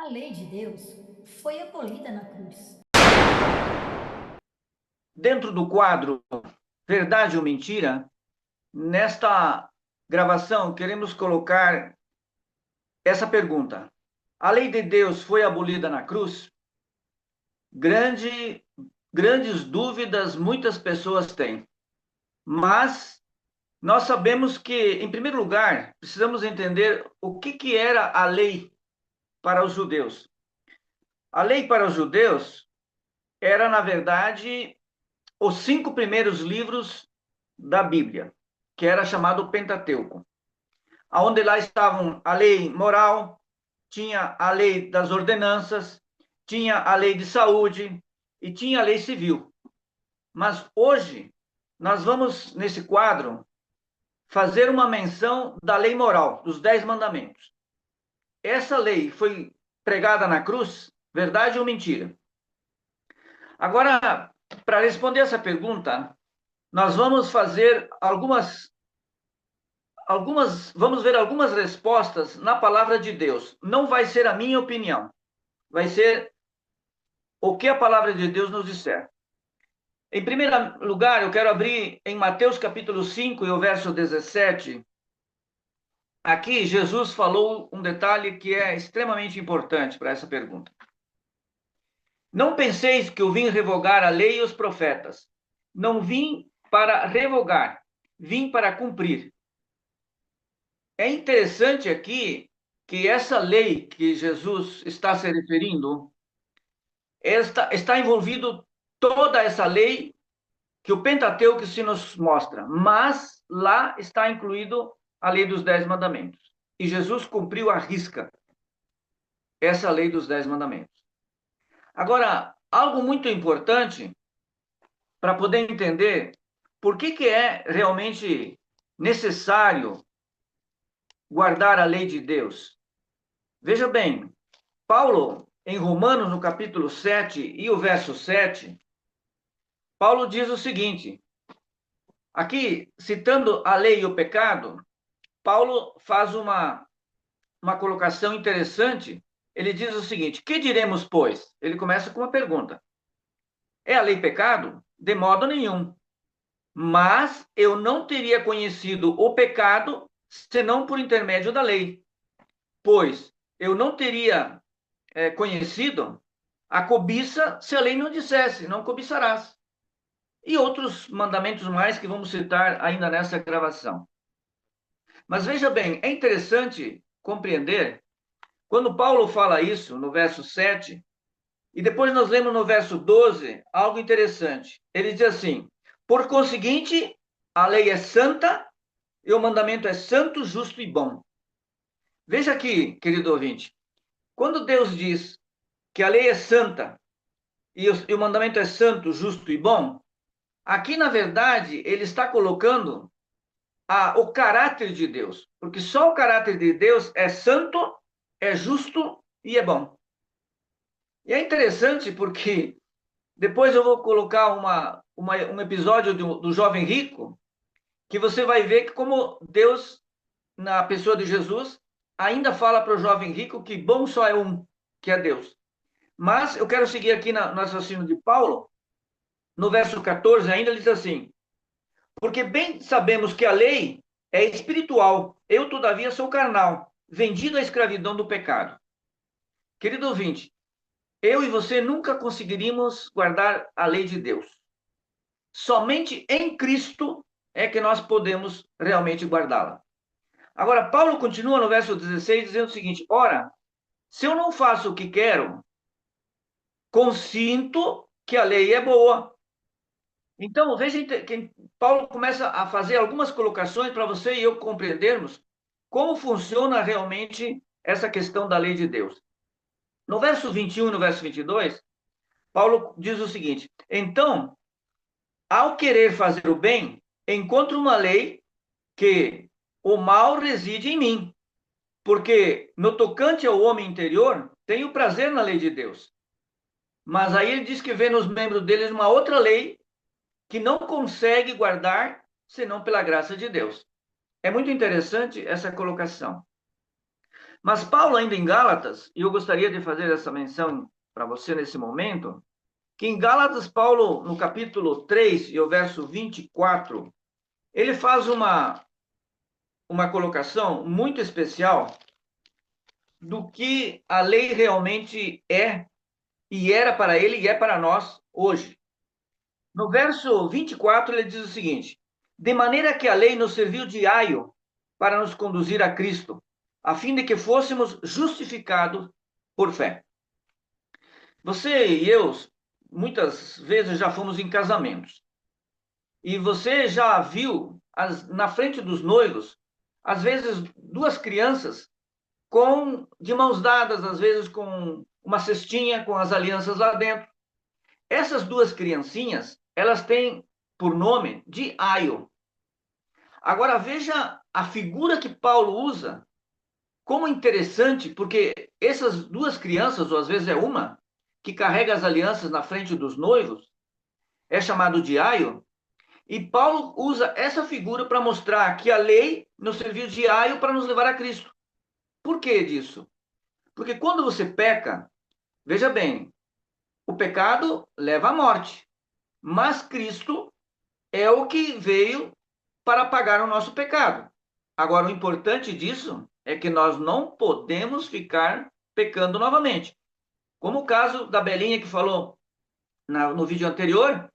A lei de Deus foi abolida na cruz. Dentro do quadro Verdade ou Mentira, nesta gravação queremos colocar essa pergunta: a lei de Deus foi abolida na cruz? Grande, grandes dúvidas muitas pessoas têm, mas nós sabemos que, em primeiro lugar, precisamos entender o que era a lei para os judeus. A lei para os judeus era, na verdade, os 5 primeiros livros da Bíblia, que era chamado Pentateuco, onde lá estavam a lei moral, tinha a lei das ordenanças, tinha a lei de saúde e tinha a lei civil. Mas hoje nós vamos, nesse quadro, fazer uma menção da lei moral, dos 10 mandamentos. Essa lei foi pregada na cruz, verdade ou mentira? Agora, para responder essa pergunta, nós vamos fazer vamos ver algumas respostas na palavra de Deus. Não vai ser a minha opinião, vai ser o que a palavra de Deus nos disser. Em primeiro lugar, eu quero abrir em Mateus capítulo 5 e o verso 17. Aqui, Jesus falou um detalhe que é extremamente importante para essa pergunta. Não penseis que eu vim revogar a lei e os profetas. Não vim para revogar, vim para cumprir. É interessante aqui que essa lei que Jesus está se referindo, está envolvido toda essa lei que o Pentateuco se nos mostra, mas lá está incluído a lei dos 10 mandamentos. E Jesus cumpriu à risca essa lei dos 10 mandamentos. Agora, algo muito importante para poder entender por que é realmente necessário guardar a lei de Deus. Veja bem, Paulo, em Romanos, no capítulo 7 e o verso 7, Paulo diz o seguinte, aqui, citando a lei e o pecado, Paulo faz uma colocação interessante. Ele diz o seguinte: que diremos, pois? Ele começa com uma pergunta. É a lei pecado? De modo nenhum. Mas eu não teria conhecido o pecado senão por intermédio da lei. Pois eu não teria conhecido a cobiça se a lei não dissesse, não cobiçarás. E outros mandamentos mais que vamos citar ainda nessa gravação. Mas veja bem, é interessante compreender, quando Paulo fala isso no verso 7, e depois nós lemos no verso 12, algo interessante. Ele diz assim: por conseguinte, a lei é santa e o mandamento é santo, justo e bom. Veja aqui, querido ouvinte, quando Deus diz que a lei é santa e o mandamento é santo, justo e bom, aqui, na verdade, ele está colocando o caráter de Deus, porque só o caráter de Deus é santo, é justo e é bom. E é interessante porque depois eu vou colocar um episódio do Jovem Rico, que você vai ver que como Deus, na pessoa de Jesus, ainda fala para o jovem rico que bom só é um, que é Deus. Mas eu quero seguir aqui no raciocínio de Paulo, no verso 14 ainda, ele diz assim, porque bem sabemos que a lei é espiritual, eu todavia sou carnal, vendido à escravidão do pecado. Querido ouvinte, eu e você nunca conseguiríamos guardar a lei de Deus. Somente em Cristo é que nós podemos realmente guardá-la. Agora, Paulo continua no verso 16 dizendo o seguinte: ora, se eu não faço o que quero, consinto que a lei é boa. Então, veja que Paulo começa a fazer algumas colocações para você e eu compreendermos como funciona realmente essa questão da lei de Deus. No verso 21 e no verso 22, Paulo diz o seguinte: então, ao querer fazer o bem, encontro uma lei que o mal reside em mim, porque no tocante ao homem interior, tenho prazer na lei de Deus. Mas aí ele diz que vê nos membros deles uma outra lei que não consegue guardar senão pela graça de Deus. É muito interessante essa colocação. Mas Paulo, ainda em Gálatas, e eu gostaria de fazer essa menção para você nesse momento, que em Gálatas, Paulo, no capítulo 3 e o verso 24, ele faz uma colocação muito especial do que a lei realmente é, e era para ele e é para nós hoje. No verso 24, ele diz o seguinte: de maneira que a lei nos serviu de aio para nos conduzir a Cristo, a fim de que fôssemos justificados por fé. Você e eu, muitas vezes, já fomos em casamentos. E você já viu, na frente dos noivos, às vezes, duas crianças de mãos dadas, às vezes com uma cestinha com as alianças lá dentro. Essas duas criancinhas, elas têm por nome de aio. Agora veja a figura que Paulo usa, como interessante, porque essas duas crianças, ou às vezes é uma, que carrega as alianças na frente dos noivos, é chamado de aio, e Paulo usa essa figura para mostrar que a lei nos serviu de aio para nos levar a Cristo. Por que disso? Porque quando você peca, veja bem, o pecado leva à morte, mas Cristo é o que veio para pagar o nosso pecado. Agora, o importante disso é que nós não podemos ficar pecando novamente. Como o caso da Belinha que falou no vídeo anterior,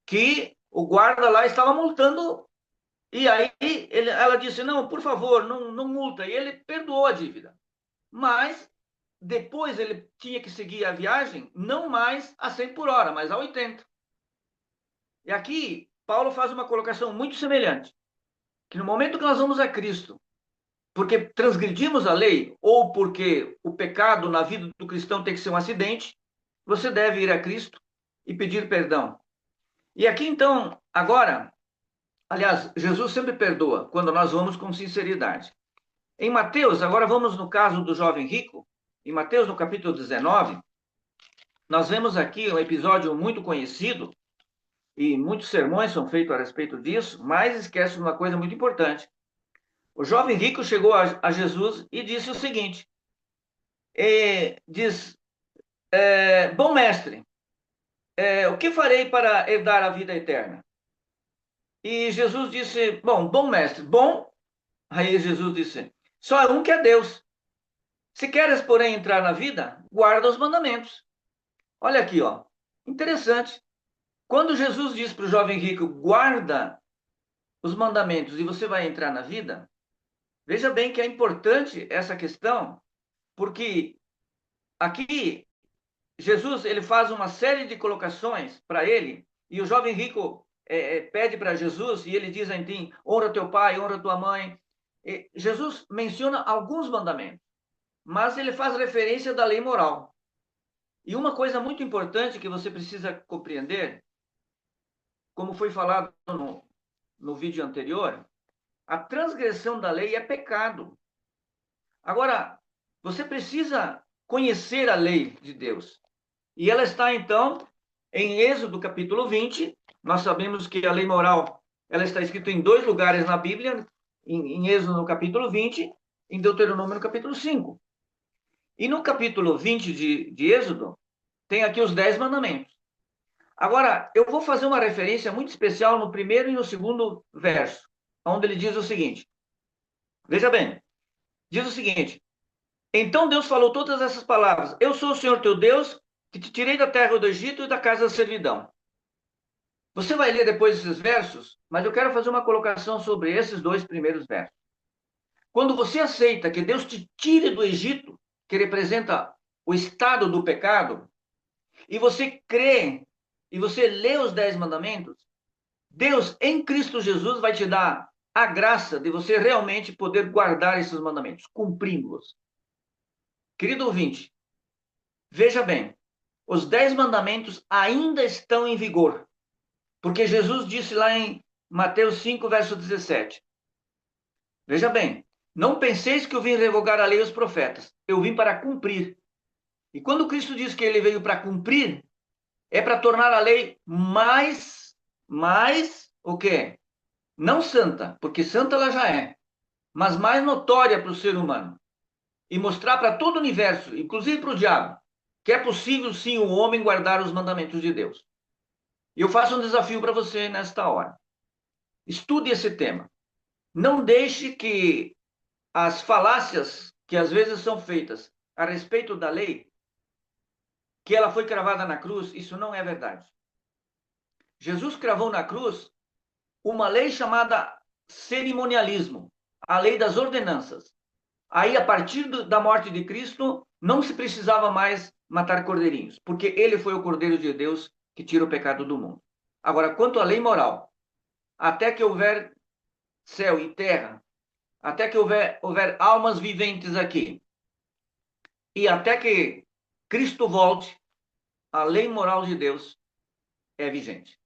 que o guarda lá estava multando, e aí ela disse, não, por favor, não multa, e ele perdoou a dívida. Mas depois ele tinha que seguir a viagem, não mais a 100 por hora, mas a 80. E aqui, Paulo faz uma colocação muito semelhante, que no momento que nós vamos a Cristo, porque transgredimos a lei, ou porque o pecado na vida do cristão tem que ser um acidente, você deve ir a Cristo e pedir perdão. E aqui, então, agora, aliás, Jesus sempre perdoa quando nós vamos com sinceridade. Em Mateus, agora vamos no caso do jovem rico, em Mateus, no capítulo 19, nós vemos aqui um episódio muito conhecido, e muitos sermões são feitos a respeito disso, mas esquece uma coisa muito importante. O jovem rico chegou a Jesus e disse o seguinte, bom mestre, o que farei para herdar a vida eterna? E Jesus disse, bom mestre, bom, aí Jesus disse, só é um que é Deus. Se queres, porém, entrar na vida, guarda os mandamentos. Olha aqui, ó, interessante. Quando Jesus diz para o jovem rico, guarda os mandamentos e você vai entrar na vida, veja bem que é importante essa questão, porque aqui Jesus ele faz uma série de colocações para ele, e o jovem rico pede para Jesus, e ele diz assim, honra teu pai, honra tua mãe. Jesus menciona alguns mandamentos, mas ele faz referência da lei moral. E uma coisa muito importante que você precisa compreender, como foi falado no vídeo anterior, a transgressão da lei é pecado. Agora, você precisa conhecer a lei de Deus. E ela está, então, em Êxodo capítulo 20. Nós sabemos que a lei moral ela está escrita em dois lugares na Bíblia, em Êxodo no capítulo 20, em Deuteronômio no capítulo 5. E no capítulo 20 de Êxodo, tem aqui os 10 mandamentos. Agora, eu vou fazer uma referência muito especial no primeiro e no segundo verso, onde ele diz o seguinte. Veja bem, diz o seguinte, então Deus falou todas essas palavras, eu sou o Senhor teu Deus, que te tirei da terra do Egito e da casa da servidão. Você vai ler depois esses versos, mas eu quero fazer uma colocação sobre esses dois primeiros versos. Quando você aceita que Deus te tire do Egito, que representa o estado do pecado, e você crê, e você lê os 10 mandamentos, Deus, em Cristo Jesus, vai te dar a graça de você realmente poder guardar esses mandamentos, cumpri-los. Querido ouvinte, veja bem, os 10 mandamentos ainda estão em vigor, porque Jesus disse lá em Mateus 5, verso 17, veja bem, não penseis que eu vim revogar a lei e os profetas, eu vim para cumprir. E quando Cristo diz que ele veio para cumprir, é para tornar a lei mais o quê? Não santa, porque santa ela já é, mas mais notória para o ser humano. e mostrar para todo o universo, inclusive para o diabo, que é possível sim o homem guardar os mandamentos de Deus. E eu faço um desafio para você nesta hora. Estude esse tema. Não deixe que as falácias que às vezes são feitas a respeito da lei, que ela foi cravada na cruz, isso não é verdade. Jesus cravou na cruz uma lei chamada cerimonialismo, a lei das ordenanças. Aí, a partir da morte de Cristo, não se precisava mais matar cordeirinhos, porque ele foi o Cordeiro de Deus que tira o pecado do mundo. Agora, quanto à lei moral, até que houver céu e terra, até que houver almas viventes aqui, e até que Cristo volte, a lei moral de Deus é vigente.